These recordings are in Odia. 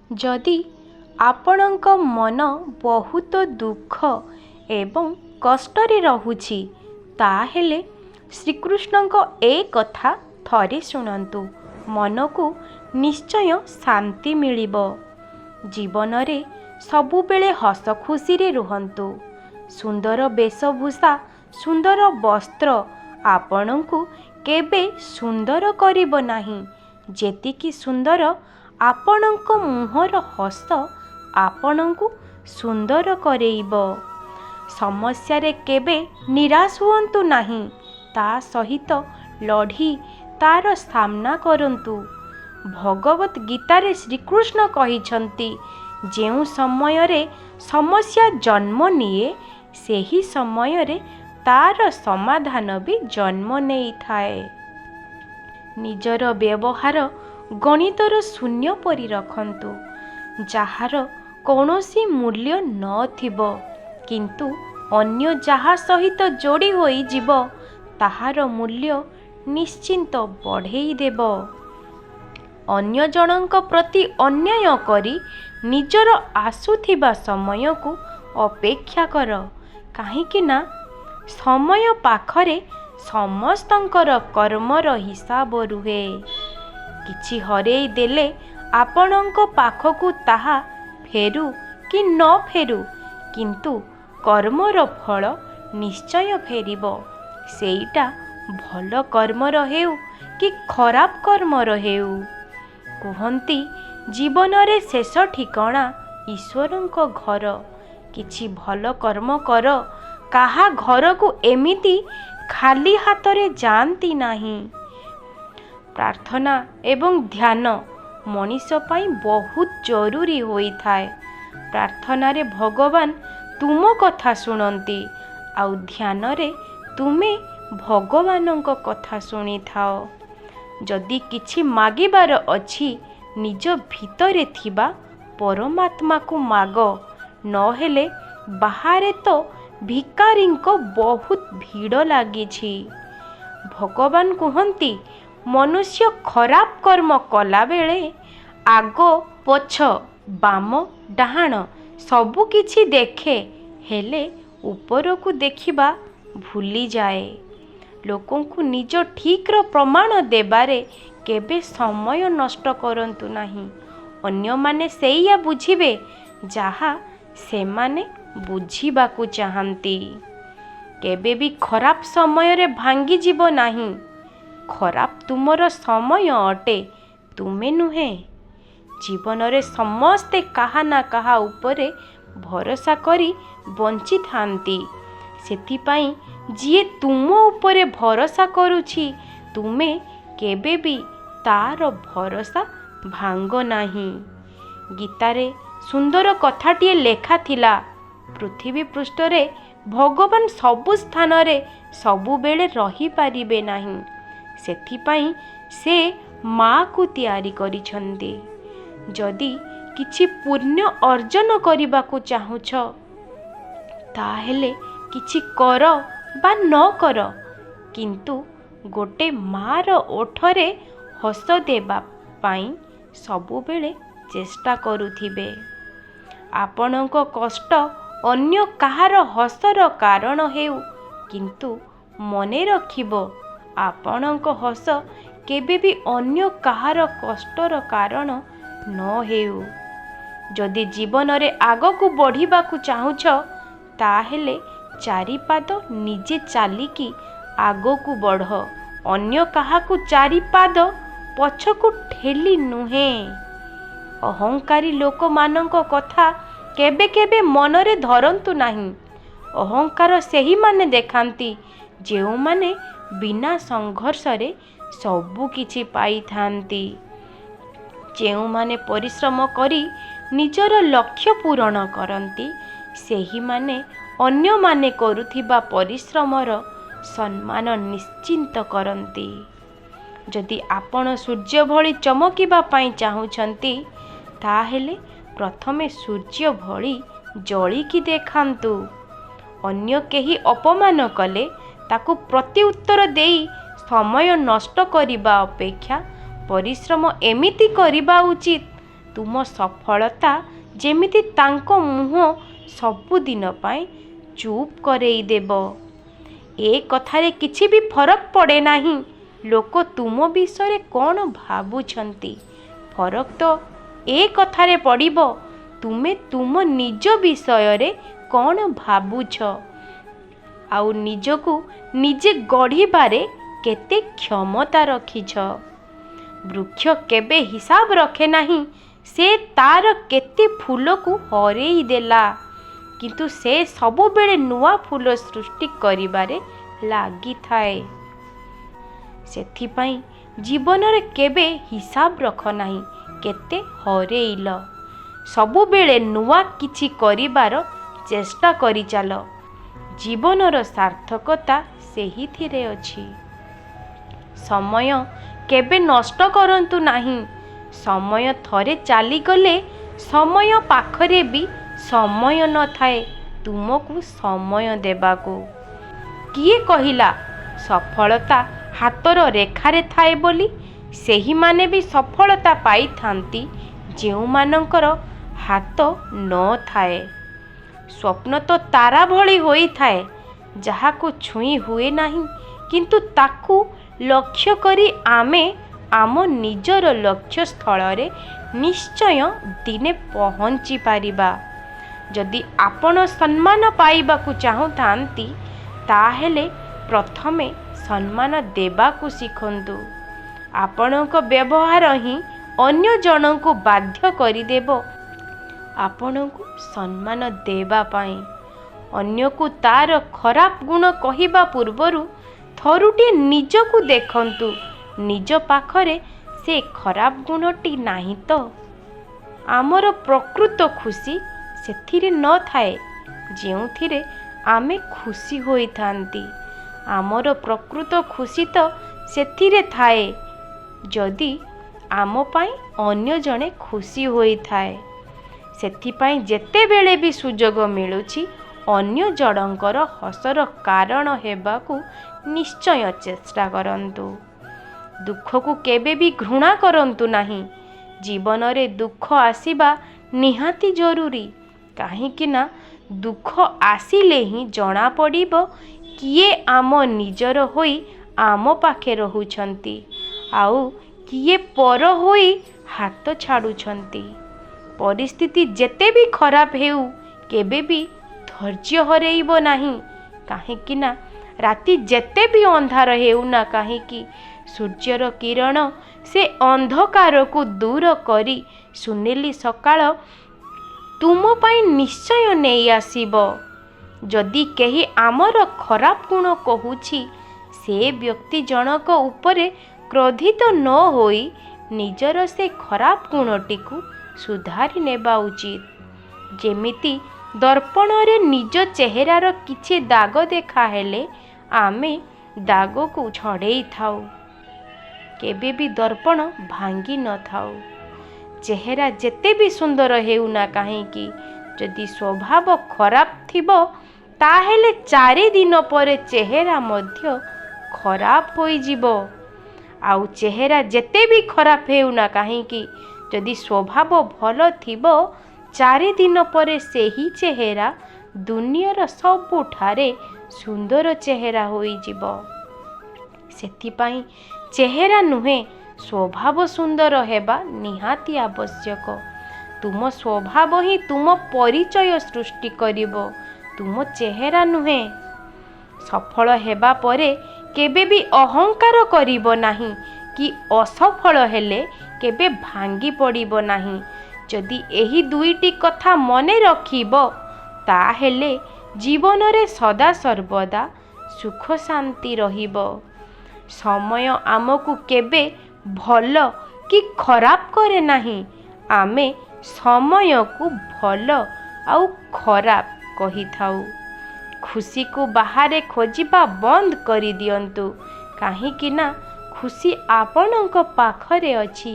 ଯଦି ଆପଣଙ୍କ ମନ ବହୁତ ଦୁଃଖ ଏବଂ କଷ୍ଟରେ ରହୁଛି, ତାହେଲେ ଶ୍ରୀକୃଷ୍ଣଙ୍କ ଏ କଥା ଥରେ ଶୁଣନ୍ତୁ। ମନକୁ ନିଶ୍ଚୟ ଶାନ୍ତି ମିଳିବ। ଜୀବନରେ ସବୁବେଳେ ହସ ଖୁସିରେ ରୁହନ୍ତୁ। ସୁନ୍ଦର ବେଶଭୂଷା, ସୁନ୍ଦର ବସ୍ତ୍ର ଆପଣଙ୍କୁ କେବେ ସୁନ୍ଦର କରିବ ନାହିଁ, ଯେତିକି ସୁନ୍ଦର ଆପଣଙ୍କ ମୁହଁର ହସ ଆପଣଙ୍କୁ ସୁନ୍ଦର କରେଇବ। ସମସ୍ୟାରେ କେବେ ନିରାଶ ହୁଅନ୍ତୁ ନାହିଁ, ତା ସହିତ ଲଢ଼ି ତାର ସାମ୍ନା କରନ୍ତୁ। ଭଗବତ ଗୀତାରେ ଶ୍ରୀକୃଷ୍ଣ କହିଛନ୍ତି, ଯେଉଁ ସମୟରେ ସମସ୍ୟା ଜନ୍ମ ନିଏ, ସେହି ସମୟରେ ତାର ସମାଧାନ ବି ଜନ୍ମ ନେଇଥାଏ। ନିଜର ବ୍ୟବହାର ଗଣିତର ଶୂନ୍ୟ ପରି ରଖନ୍ତୁ, ଯାହାର କୌଣସି ମୂଲ୍ୟ ନଥିବ, କିନ୍ତୁ ଅନ୍ୟ ଯାହା ସହିତ ଯୋଡ଼ି ହୋଇଯିବ, ତାହାର ମୂଲ୍ୟ ନିଶ୍ଚିନ୍ତ ବଢ଼େଇ ଦେବ। ଅନ୍ୟ ଜଣଙ୍କ ପ୍ରତି ଅନ୍ୟାୟ କରି ନିଜର ଆସୁଥିବା ସମୟକୁ ଅପେକ୍ଷା କର, କାହିଁକି ନା ସମୟ ପାଖରେ ସମସ୍ତଙ୍କର କର୍ମର ହିସାବ ରୁହେ। କିଛି ହରେଇ ଦେଲେ ଆପଣଙ୍କ ପାଖକୁ ତାହା ଫେରୁ କି ନ ଫେରୁ, କିନ୍ତୁ କର୍ମର ଫଳ ନିଶ୍ଚୟ ଫେରିବ। ସେଇଟା ଭଲ କର୍ମର ହେଉ କି ଖରାପ କର୍ମର ହେଉ। କୁହନ୍ତି, ଜୀବନରେ ଶେଷ ଠିକଣା ଈଶ୍ୱରଙ୍କ ଘର। କିଛି ଭଲ କର୍ମ କର, କାହା ଘରକୁ ଏମିତି ଖାଲି ହାତରେ ଯାଆନ୍ତି ନାହିଁ। ପ୍ରାର୍ଥନା ଏବଂ ଧ୍ୟାନ ମଣିଷ ପାଇଁ ବହୁତ ଜରୁରୀ ହୋଇଥାଏ। ପ୍ରାର୍ଥନାରେ ଭଗବାନ ତୁମ କଥା ଶୁଣନ୍ତି, ଆଉ ଧ୍ୟାନରେ ତୁମେ ଭଗବାନଙ୍କ କଥା ଶୁଣିଥାଅ। ଯଦି କିଛି ମାଗିବାର ଅଛି, ନିଜ ଭିତରେ ଥିବା ପରମାତ୍ମାକୁ ମାଗ, ନହେଲେ ବାହାରେ ତ ଭିକାରୀଙ୍କ ବହୁତ ଭିଡ଼ ଲାଗିଛି। ଭଗବାନ କୁହନ୍ତି, ମନୁଷ୍ୟ ଖରାପ କର୍ମ କଲାବେଳେ ଆଗ ପଛ, ବାମ ଡାହାଣ ସବୁ କିଛି ଦେଖେ, ହେଲେ ଉପରକୁ ଦେଖିବା ଭୁଲିଯାଏ। ଲୋକଙ୍କୁ ନିଜ ଠିକ୍ର ପ୍ରମାଣ ଦେବାରେ କେବେ ସମୟ ନଷ୍ଟ କରନ୍ତୁ ନାହିଁ। ଅନ୍ୟମାନେ ସେଇଆ ବୁଝିବେ ଯାହା ସେମାନେ ବୁଝିବାକୁ ଚାହାନ୍ତି। କେବେ ବି ଖରାପ ସମୟରେ ଭାଙ୍ଗିଯିବ ନାହିଁ। ଖରାପ ତୁମର ସମୟ ଅଟେ, ତୁମେ ନୁହେଁ। ଜୀବନରେ ସମସ୍ତେ କାହା ନା କାହା ଉପରେ ଭରସା କରି ବଞ୍ଚିଥାନ୍ତି। ସେଥିପାଇଁ ଯିଏ ତୁମ ଉପରେ ଭରସା କରୁଛି, ତୁମେ କେବେ ବି ତାର ଭରସା ଭାଙ୍ଗ ନାହିଁ। ଗୀତାରେ ସୁନ୍ଦର କଥାଟିଏ ଲେଖାଥିଲା, ପୃଥିବୀ ପୃଷ୍ଠରେ ଭଗବାନ ସବୁ ସ୍ଥାନରେ ସବୁବେଳେ ରହିପାରିବେ ନାହିଁ। ସେଥିପାଇଁ ସେ ମାଆକୁ ତିଆରି କରିଛନ୍ତି। ଯଦି କିଛି ପୁଣ୍ୟ ଅର୍ଜନ କରିବାକୁ ଚାହୁଁଛ, ତାହେଲେ କିଛି କର ବା ନ କର, କିନ୍ତୁ ଗୋଟେ ମାଆର ଓଠରେ ହସ ଦେବା ପାଇଁ ସବୁବେଳେ ଚେଷ୍ଟା କରୁଥିବେ। ଆପଣଙ୍କ କଷ୍ଟ ଅନ୍ୟ କାହାର ହସର କାରଣ ହେଉ, କିନ୍ତୁ ମନେ ରଖିବ, ଆପଣଙ୍କ ହସ କେବେ ବି ଅନ୍ୟ କାହାର କଷ୍ଟର କାରଣ ନ ହେଉ। ଯଦି ଜୀବନରେ ଆଗକୁ ବଢ଼ିବାକୁ ଚାହୁଁଛ, ତାହେଲେ ଚାରିପାଦ ନିଜେ ଚାଲିକି ଆଗକୁ ବଢ଼, ଅନ୍ୟ କାହାକୁ ଚାରିପାଦ ପଛକୁ ଠେଲି ନୁହେଁ। ଅହଙ୍କାରୀ ଲୋକମାନଙ୍କ କଥା କେବେ କେବେ ମନରେ ଧରନ୍ତୁ ନାହିଁ। ଅହଙ୍କାର ସେହିମାନେ ଦେଖାନ୍ତି, ଯେଉଁମାନେ ବିନା ସଂଘର୍ଷରେ ସବୁ କିଛି ପାଇଥାନ୍ତି। ଯେଉଁମାନେ ପରିଶ୍ରମ କରି ନିଜର ଲକ୍ଷ୍ୟ ପୂରଣ କରନ୍ତି, ସେହିମାନେ ଅନ୍ୟମାନେ କରୁଥିବା ପରିଶ୍ରମର ସମ୍ମାନ ନିଶ୍ଚିନ୍ତ କରନ୍ତି। ଯଦି ଆପଣ ସୂର୍ଯ୍ୟ ଭଳି ଚମକିବା ପାଇଁ ଚାହୁଁଛନ୍ତି, ତାହେଲେ ପ୍ରଥମେ ସୂର୍ଯ୍ୟ ଭଳି ଜଳିକି ଦେଖାନ୍ତୁ। ଅନ୍ୟ କେହି ଅପମାନ କଲେ ତାକୁ ପ୍ରତ୍ୟୁତ୍ତର ଦେଇ ସମୟ ନଷ୍ଟ କରିବା ଅପେକ୍ଷା ପରିଶ୍ରମ ଏମିତି କରିବା ଉଚିତ, ତୁମ ସଫଳତା ଯେମିତି ତାଙ୍କ ମୁହଁ ସବୁଦିନ ପାଇଁ ଚୁପ୍ କରେଇ ଦେବ। ଏ କଥାରେ କିଛି ବି ଫରକ ପଡ଼େ ନାହିଁ ଲୋକ ତୁମ ବିଷୟରେ କ'ଣ ଭାବୁଛନ୍ତି। ଫରକ ତ ଏ କଥାରେ ପଡ଼ିବ ତୁମେ ତୁମ ନିଜ ବିଷୟରେ କ'ଣ ଭାବୁଛ ଆଉ ନିଜକୁ ନିଜେ ଗଢ଼ିବାରେ କେତେ କ୍ଷମତା ରଖିଛ। ବୃକ୍ଷ କେବେ ହିସାବ ରଖେ ନାହିଁ ସେ ତାର କେତେ ଫୁଲକୁ ହରେଇ ଦେଲା, କିନ୍ତୁ ସେ ସବୁବେଳେ ନୂଆ ଫୁଲ ସୃଷ୍ଟି କରିବାରେ ଲାଗିଥାଏ। ସେଥିପାଇଁ ଜୀବନରେ କେବେ ହିସାବ ରଖ ନାହିଁ କେତେ ହରେଇଲ। ସବୁବେଳେ ନୂଆ କିଛି କରିବାର ଚେଷ୍ଟା କରିଚାଲ। ଜୀବନର ସାର୍ଥକତା ସେହିଥିରେ ଅଛି। ସମୟ କେବେ ନଷ୍ଟ କରନ୍ତୁ ନାହିଁ। ସମୟ ଥରେ ଚାଲିଗଲେ ସମୟ ପାଖରେ ବି ସମୟ ନଥାଏ ତୁମକୁ ସମୟ ଦେବାକୁ। କିଏ କହିଲା ସଫଳତା ହାତର ରେଖାରେ ଥାଏ ବୋଲି? ସେହିମାନେ ବି ସଫଳତା ପାଇଥାନ୍ତି ଯେଉଁମାନଙ୍କର ହାତ ନଥାଏ। ସ୍ୱପ୍ନ ତ ତାରା ଭଳି ହୋଇଥାଏ ଯାହାକୁ ଛୁଇଁ ହୁଏ ନାହିଁ, କିନ୍ତୁ ତାକୁ ଲକ୍ଷ୍ୟ କରି ଆମେ ଆମ ନିଜର ଲକ୍ଷ୍ୟସ୍ଥଳରେ ନିଶ୍ଚୟ ଦିନେ ପହଞ୍ଚି ପାରିବା। ଯଦି ଆପଣ ସମ୍ମାନ ପାଇବାକୁ ଚାହୁଁଥାନ୍ତି ତାହେଲେ ପ୍ରଥମେ ସମ୍ମାନ ଦେବାକୁ ଶିଖନ୍ତୁ। ଆପଣଙ୍କ ବ୍ୟବହାର ହିଁ ଅନ୍ୟ ଜଣଙ୍କୁ ବାଧ୍ୟ କରିଦେବ ଆପଣଙ୍କୁ ସମ୍ମାନ ଦେବା ପାଇଁ। ଅନ୍ୟକୁ ତାର ଖରାପ ଗୁଣ କହିବା ପୂର୍ବରୁ ଥରୁଟିଏ ନିଜକୁ ଦେଖନ୍ତୁ, ନିଜ ପାଖରେ ସେ ଖରାପ ଗୁଣଟି ନାହିଁ ତ? ଆମର ପ୍ରକୃତ ଖୁସି ସେଥିରେ ନଥାଏ ଯେଉଁଥିରେ ଆମେ ଖୁସି ହୋଇଥାନ୍ତି। ଆମର ପ୍ରକୃତ ଖୁସି ତ ସେଥିରେ ଥାଏ ଯଦି ଆମ ପାଇଁ ଅନ୍ୟ ଜଣେ ଖୁସି ହୋଇଥାଏ। ସେଥିପାଇଁ ଯେତେବେଳେ ବି ସୁଯୋଗ ମିଳୁଛି ଅନ୍ୟ ଜଣଙ୍କର ହସର କାରଣ ହେବାକୁ ନିଶ୍ଚୟ ଚେଷ୍ଟା କରନ୍ତୁ। ଦୁଃଖକୁ କେବେ ବି ଘୃଣା କରନ୍ତୁ ନାହିଁ। ଜୀବନରେ ଦୁଃଖ ଆସିବା ନିହାତି ଜରୁରୀ, କାହିଁକି ନା ଦୁଃଖ ଆସିଲେ ହିଁ ଜଣାପଡ଼ିବ କିଏ ଆମ ନିଜର ହୋଇ ଆମ ପାଖେ ରହୁଛନ୍ତି ଆଉ କିଏ ପର ହୋଇ ହାତ ଛାଡ଼ୁଛନ୍ତି। ପରିସ୍ଥିତି ଯେତେ ବି ଖରାପ ହେଉ କେବେ ବି ଧୈର୍ଯ୍ୟ ହରେଇବ ନାହିଁ, କାହିଁକି ନା ରାତି ଯେତେ ବି ଅନ୍ଧାର ହେଉନା କାହିଁକି ସୂର୍ଯ୍ୟର କିରଣ ସେ ଅନ୍ଧକାରକୁ ଦୂର କରି ସୁନେଲି ସକାଳ ତୁମ ପାଇଁ ନିଶ୍ଚୟ ନେଇ ଆସିବ। ଯଦି କେହି ଆମର ଖରାପ ଗୁଣ କହୁଛି ସେ ବ୍ୟକ୍ତି ଜଣକ ଉପରେ କ୍ରୋଧିତ ନ ହୋଇ ନିଜର ସେ ଖରାପ ଗୁଣଟିକୁ ସୁଧାରି ନେବା ଉଚିତ। ଯେମିତି ଦର୍ପଣରେ ନିଜ ଚେହେରାର କିଛି ଦାଗ ଦେଖାହେଲେ ଆମେ ଦାଗକୁ ଝଡ଼େଇ ଥାଉ, କେବେ ବି ଦର୍ପଣ ଭାଙ୍ଗି ନଥାଉ। ଚେହେରା ଯେତେ ବି ସୁନ୍ଦର ହେଉନା କାହିଁକି ଯଦି ସ୍ୱଭାବ ଖରାପ ଥିବ ତାହେଲେ 4 ଦିନ ପରେ ଚେହେରା ମଧ୍ୟ ଖରାପ ହୋଇଯିବ। ଆଉ ଚେହେରା ଯେତେ ବି ଖରାପ ହେଉନା କାହିଁକି ଯଦି ସ୍ୱଭାବ ଭଲ ଥିବ 4 ଦିନ ପରେ ସେହି ଚେହେରା ଦୁନିଆର ସବୁଠାରେ ସୁନ୍ଦର ଚେହେରା ହୋଇଯିବ। ସେଥିପାଇଁ ଚେହେରା ନୁହେଁ ସ୍ୱଭାବ ସୁନ୍ଦର ହେବା ନିହାତି ଆବଶ୍ୟକ। ତୁମ ସ୍ୱଭାବ ହିଁ ତୁମ ପରିଚୟ ସୃଷ୍ଟି କରିବ, ତୁମ ଚେହେରା ନୁହେଁ। ସଫଳ ହେବା ପରେ କେବେ ବି ଅହଙ୍କାର କରିବ ନାହିଁ କି ଅସଫଳ ହେଲେ କେବେ ଭାଙ୍ଗି ପଡ଼ିବ ନାହିଁ। ଯଦି ଏହି 2ଟି କଥା ମନେ ରଖିବ ତାହେଲେ ଜୀବନରେ ସଦା ସର୍ବଦା ସୁଖ ଶାନ୍ତି ରହିବ। ସମୟ ଆମକୁ କେବେ ଭଲ କି ଖରାପ କରେ ନାହିଁ, ଆମେ ସମୟକୁ ଭଲ ଆଉ ଖରାପ କହିଥାଉ। ଖୁସିକୁ ବାହାରେ ଖୋଜିବା ବନ୍ଦ କରିଦିଅନ୍ତୁ, କାହିଁକି ନା ଖୁସି ଆପଣଙ୍କ ପାଖରେ ଅଛି।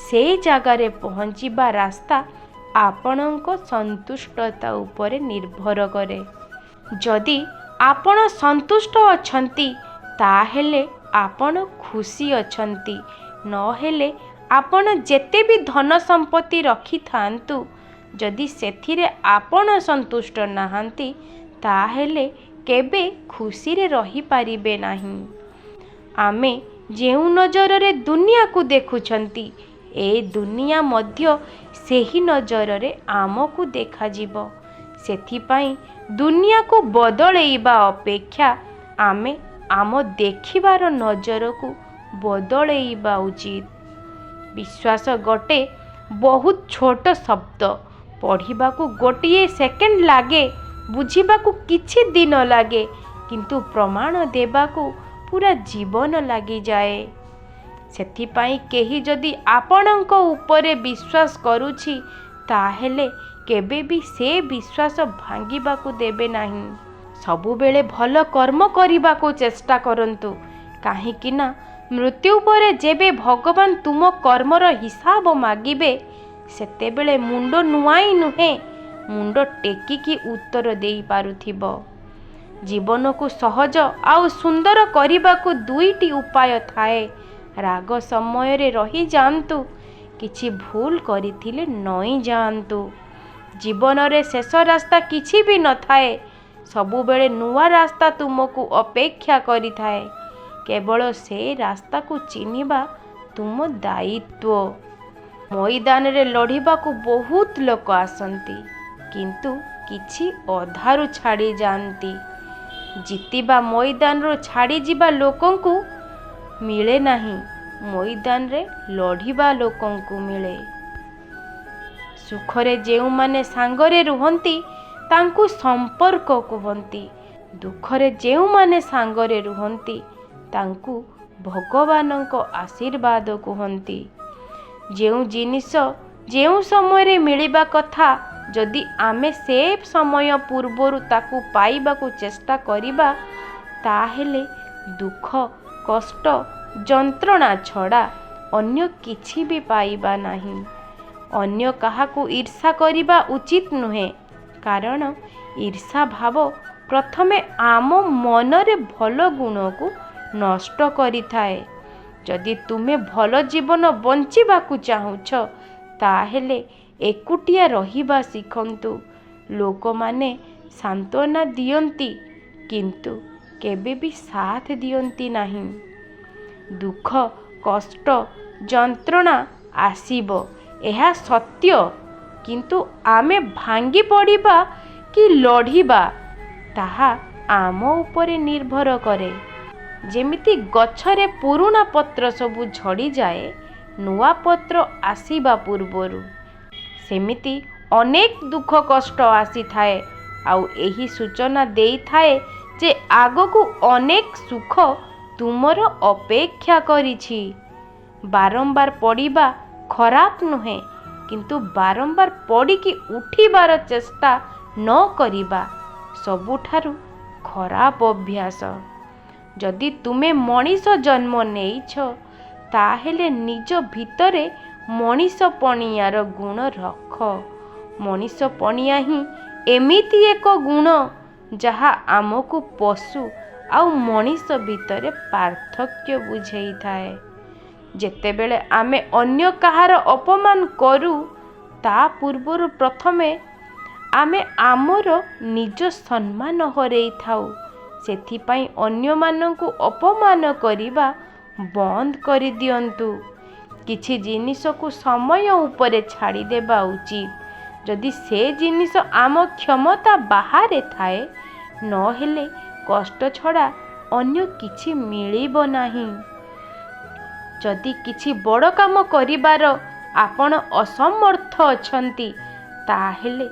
ସେ ଜାଗାରେ ପହଞ୍ଚିବା ରାସ୍ତା ଆପଣଙ୍କ ସନ୍ତୁଷ୍ଟତା ଉପରେ ନିର୍ଭର କରେ। ଯଦି ଆପଣ ସନ୍ତୁଷ୍ଟ ଅଛନ୍ତି ତାହେଲେ ଆପଣ ଖୁସି ଅଛନ୍ତି, ନହେଲେ ଆପଣ ଯେତେ ବି ଧନ ସମ୍ପତ୍ତି ରଖିଥାନ୍ତୁ, ଯଦି ସେଥିରେ ଆପଣ ସନ୍ତୁଷ୍ଟ ନାହାନ୍ତି, ତାହେଲେ କେବେ ଖୁସିରେ ରହିପାରିବେ ନାହିଁ। ଆମେ ଯେଉଁ ନଜରରେ ଦୁନିଆକୁ ଦେଖୁଛନ୍ତି, ଏ ଦୁନିଆ ମଧ୍ୟ ସେହି ନଜରରେ ଆମକୁ ଦେଖାଯିବ। ସେଥିପାଇଁ ଦୁନିଆକୁ ବଦଳେଇବା ଅପେକ୍ଷା ଆମେ ଆମ ଦେଖିବାର ନଜରକୁ ବଦଳେଇବା ଉଚିତ। ବିଶ୍ୱାସ ଗୋଟେ ବହୁତ ଛୋଟ ଶବ୍ଦ। ପଢ଼ିବାକୁ ଗୋଟିଏ ସେକେଣ୍ଡ ଲାଗେ, ବୁଝିବାକୁ କିଛି ଦିନ ଲାଗେ, କିନ୍ତୁ ପ୍ରମାଣ ଦେବାକୁ ପୁରା ଜୀବନ ଲାଗିଯାଏ। ସେଥିପାଇଁ କେହି ଯଦି ଆପଣଙ୍କ ଉପରେ ବିଶ୍ୱାସ କରୁଛି, ତାହେଲେ କେବେ ବି ସେ ବିଶ୍ୱାସ ଭାଙ୍ଗିବାକୁ ଦେବେ ନାହିଁ। ସବୁବେଳେ ଭଲ କର୍ମ କରିବାକୁ ଚେଷ୍ଟା କରନ୍ତୁ, କାହିଁକି ନା ମୃତ୍ୟୁ ପରେ ଯେବେ ଭଗବାନ ତୁମ କର୍ମର ହିସାବ ମାଗିବେ, ସେତେବେଳେ ମୁଣ୍ଡ ନୁଆଁଇ ନୁହେଁ, ମୁଣ୍ଡ ଟେକିକି ଉତ୍ତର ଦେଇପାରୁଥିବ। ଜୀବନକୁ ସହଜ ଆଉ ସୁନ୍ଦର କରିବାକୁ ଦୁଇଟି ଉପାୟ ଥାଏ। ରାଗ ସମୟରେ ରହିଯାଆନ୍ତୁ, କିଛି ଭୁଲ କରିଥିଲେ ନଇଁ ଯାଆନ୍ତୁ। ଜୀବନରେ ଶେଷ ରାସ୍ତା କିଛି ବି ନଥାଏ। ସବୁବେଳେ ନୂଆ ରାସ୍ତା ତୁମକୁ ଅପେକ୍ଷା କରିଥାଏ। କେବଳ ସେ ରାସ୍ତାକୁ ଚିହ୍ନିବା ତୁମ ଦାୟିତ୍ୱ। ମଇଦାନରେ ଲଢ଼ିବାକୁ ବହୁତ ଲୋକ ଆସନ୍ତି, କିନ୍ତୁ କିଛି ଅଧାରୁ ଛାଡ଼ି ଯାଆନ୍ତି। ଜିତିବା ମଇଦାନରୁ ଛାଡ଼ିଯିବା ଲୋକଙ୍କୁ ମିଳେ ନାହିଁ, ମଇଦାନରେ ଲଢ଼ିବା ଲୋକଙ୍କୁ ମିଳେ। ସୁଖରେ ଯେଉଁମାନେ ସାଙ୍ଗରେ ରୁହନ୍ତି, ତାଙ୍କୁ ସମ୍ପର୍କ କୁହନ୍ତି। ଦୁଃଖରେ ଯେଉଁମାନେ ସାଙ୍ଗରେ ରୁହନ୍ତି, ତାଙ୍କୁ ଭଗବାନଙ୍କ ଆଶୀର୍ବାଦ କୁହନ୍ତି। ଯେଉଁ ଜିନିଷ ଯେଉଁ ସମୟରେ ମିଳିବା କଥା, ଯଦି ଆମେ ସେ ସମୟ ପୂର୍ବରୁ ତାକୁ ପାଇବାକୁ ଚେଷ୍ଟା କରିବା, ତାହେଲେ ଦୁଃଖ, କଷ୍ଟ, ଯନ୍ତ୍ରଣା ଛଡ଼ା ଅନ୍ୟ କିଛି ବି ପାଇବା ନାହିଁ। ଅନ୍ୟ କାହାକୁ ଈର୍ଷା କରିବା ଉଚିତ ନୁହେଁ, କାରଣ ଈର୍ଷା ଭାବ ପ୍ରଥମେ ଆମ ମନରେ ଭଲ ଗୁଣକୁ ନଷ୍ଟ କରିଥାଏ। ଯଦି ତୁମେ ଭଲ ଜୀବନ ବଞ୍ଚିବାକୁ ଚାହୁଁଛ, ତାହେଲେ ଏକୁଟିଆ ରହିବା ଶିଖନ୍ତୁ। ଲୋକମାନେ ସାନ୍ତ୍ୱନା ଦିଅନ୍ତି, କିନ୍ତୁ କେବେ ବି ସାଥ ଦିଅନ୍ତି ନାହିଁ। ଦୁଃଖ, କଷ୍ଟ, ଯନ୍ତ୍ରଣା ଆସିବ, ଏହା ସତ୍ୟ, କିନ୍ତୁ ଆମେ ଭାଙ୍ଗି ପଡ଼ିବା କି ଲଢ଼ିବା, ତାହା ଆମ ଉପରେ ନିର୍ଭର କରେ। ଯେମିତି ଗଛରେ ପୁରୁଣା ପତ୍ର ସବୁ ଝଡ଼ିଯାଏ ନୂଆ ପତ୍ର ଆସିବା ପୂର୍ବରୁ, ସେମିତି ଅନେକ ଦୁଃଖ କଷ୍ଟ ଆସିଥାଏ, ଆଉ ଏହି ସୂଚନା ଦେଇଥାଏ ଯେ ଆଗକୁ ଅନେକ ସୁଖ ତୁମର ଅପେକ୍ଷା କରିଛି। ବାରମ୍ବାର ପଡ଼ିବା ଖରାପ ନୁହେଁ, କିନ୍ତୁ ବାରମ୍ବାର ପଡ଼ିକି ଉଠିବାର ଚେଷ୍ଟା ନ କରିବା ସବୁଠାରୁ ଖରାପ ଅଭ୍ୟାସ। ଯଦି ତୁମେ ମଣିଷ ଜନ୍ମ ନେଇଛ, ତାହେଲେ ନିଜ ଭିତରେ ମଣିଷପଣିଆର ଗୁଣ ରଖ। ମଣିଷପଣିଆ ହିଁ ଏମିତି ଏକ ଗୁଣ, ଯାହା ଆମକୁ ପଶୁ ଆଉ ମଣିଷ ଭିତରେ ପାର୍ଥକ୍ୟ ବୁଝେଇଥାଏ। ଯେତେବେଳେ ଆମେ ଅନ୍ୟ କାହାର ଅପମାନ କରୁ, ତା ପୂର୍ବରୁ ପ୍ରଥମେ ଆମେ ଆମର ନିଜ ସମ୍ମାନ ହରେଇଥାଉ। ସେଥିପାଇଁ ଅନ୍ୟମାନଙ୍କୁ ଅପମାନ କରିବା ବନ୍ଦ କରିଦିଅନ୍ତୁ। କିଛି ଜିନିଷକୁ ସମୟ ଉପରେ ଛାଡ଼ିଦେବା ଉଚିତ, ଯଦି ସେ ଜିନିଷ ଆମ କ୍ଷମତା ବାହାରେ ଥାଏ। ନହେଲେ କଷ୍ଟ ଛଡ଼ା ଅନ୍ୟ କିଛି ମିଳିବ ନାହିଁ। ଯଦି କିଛି ବଡ଼ କାମ କରିବାର ଆପଣ ଅସମର୍ଥ ଅଛନ୍ତି, ତାହେଲେ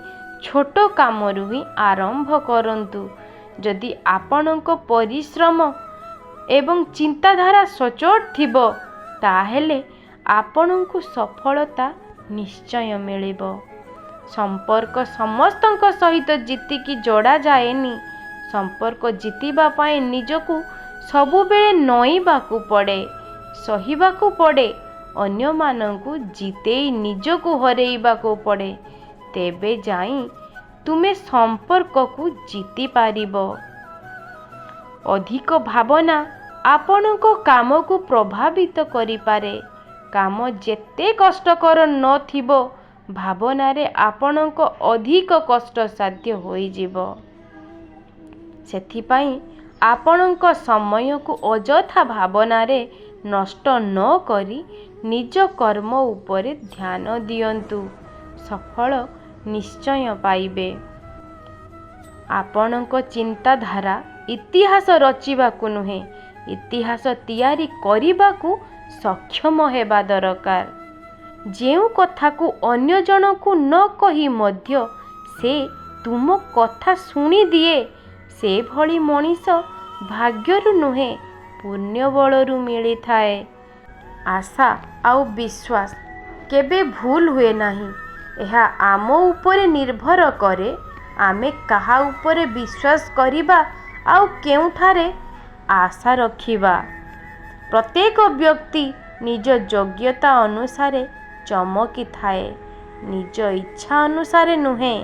ଛୋଟ କାମରୁ ହିଁ ଆରମ୍ଭ କରନ୍ତୁ। ଯଦି ଆପଣଙ୍କ ପରିଶ୍ରମ ଏବଂ ଚିନ୍ତାଧାରା ସଚ୍ଚୋଟ ଥିବ, ତାହେଲେ ଆପଣଙ୍କୁ ସଫଳତା ନିଶ୍ଚୟ ମିଳିବ। ସମ୍ପର୍କ ସମସ୍ତଙ୍କ ସହିତ ଜିତିକି ଯୋଡ଼ାଯାଏନି। ସମ୍ପର୍କ ଜିତିବା ପାଇଁ ନିଜକୁ ସବୁବେଳେ ନଇଁବାକୁ ପଡ଼େ, ସହିବାକୁ ପଡ଼େ, ଅନ୍ୟମାନଙ୍କୁ ଜିତେଇ ନିଜକୁ ହରେଇବାକୁ ପଡ଼େ। ତେବେ ଯାଇ ତୁମେ ସମ୍ପର୍କକୁ ଜିତିପାରିବ। ଅଧିକ ଭାବନା ଆପଣଙ୍କ କାମକୁ ପ୍ରଭାବିତ କରିପାରେ। କାମ ଯେତେ କଷ୍ଟକର ନଥିବ, ଭାବନାରେ ଆପଣଙ୍କ ଅଧିକ କଷ୍ଟସାଧ୍ୟ ହୋଇଯିବ। ସେଥିପାଇଁ ଆପଣଙ୍କ ସମୟକୁ ଅଯଥା ଭାବନାରେ ନଷ୍ଟ ନ କରି ନିଜ କର୍ମ ଉପରେ ଧ୍ୟାନ ଦିଅନ୍ତୁ। ସଫଳ ନିଶ୍ଚୟ ପାଇବେ। ଆପଣଙ୍କ ଚିନ୍ତାଧାରା ଇତିହାସ ରଚିବାକୁ ନୁହେଁ, ଇତିହାସ ତିଆରି କରିବାକୁ ସକ୍ଷମ ହେବା ଦରକାର। ଯେଉଁ କଥାକୁ ଅନ୍ୟ ଜଣକୁ ନ କହି ମଧ୍ୟ ସେ ତୁମ କଥା ଶୁଣିଦିଏ, ସେଭଳି ମଣିଷ ଭାଗ୍ୟରୁ ନୁହେଁ ପୁଣ୍ୟବଳରୁ ମିଳିଥାଏ। ଆଶା ଆଉ ବିଶ୍ୱାସ କେବେ ଭୁଲ ହୁଏ ନାହିଁ। ଏହା ଆମ ଉପରେ ନିର୍ଭର କରେ ଆମେ କାହା ଉପରେ ବିଶ୍ୱାସ କରିବା ଆଉ କେଉଁଠାରେ ଆଶା ରଖିବା। ପ୍ରତ୍ୟେକ ବ୍ୟକ୍ତି ନିଜ ଯୋଗ୍ୟତା ଅନୁସାରେ ଚମକିଥାଏ, ନିଜ ଇଚ୍ଛା ଅନୁସାରେ ନୁହେଁ।